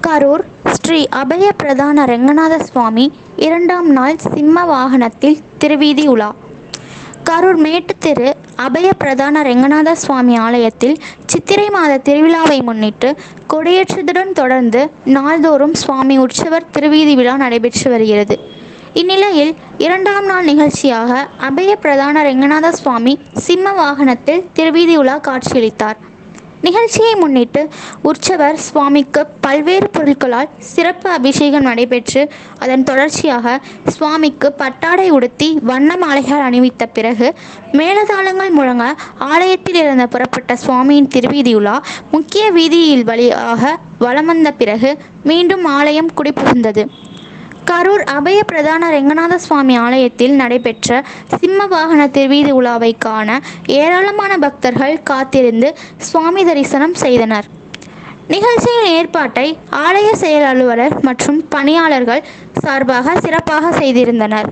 கரூர் ஸ்ரீ அபய பிரதான ரெங்கநாத சுவாமி 2ஆம் நாள் சிம்ம வாகனத்தில் திருவீதி உலா. கரூர் மேட்டுத்தெரு அபய பிரதான ரெங்கநாத சுவாமி ஆலயத்தில் சித்திரை மாத திருவிழாவை முன்னிட்டு கொடியேற்றத்துடன் தொடர்ந்து நாள்தோறும் சுவாமி உற்சவர் திருவீதி விழா நடைபெற்று வருகிறது. இந்நிலையில் 2ஆம் நாள் நிகழ்ச்சியாக அபய பிரதான ரெங்கநாத சுவாமி சிம்ம வாகனத்தில் திருவீதி உலா காட்சியளித்தார். நிகழ்ச்சியை முன்னிட்டு உற்சவர் சுவாமிக்கு பல்வேறு பொருட்களால் சிறப்பு அபிஷேகம் நடைபெற்று அதன் தொடர்ச்சியாக சுவாமிக்கு பட்டாடை உடுத்தி வண்ண மாலைகள் அணிவித்த பிறகு மேளதாளங்கள் முழங்க ஆலயத்தில் இருந்து புறப்பட்ட சுவாமியின் திருவீதியுலா முக்கிய வீதியில் வழியாக வலம் வந்த பிறகு மீண்டும் ஆலயம் குடிபுகுந்தது. கரூர் அபய பிரதான ரெங்கநாத சுவாமி ஆலயத்தில் நடைபெற்ற சிம்ம வாகன திருவீதி உலாவை காண ஏராளமான பக்தர்கள் காத்திருந்து சுவாமி தரிசனம் செய்தனர். நிகழ்ச்சியின் ஏற்பாட்டை ஆலய செயல் அலுவலர் மற்றும் பணியாளர்கள் சார்பாக சிறப்பாக செய்திருந்தனர்.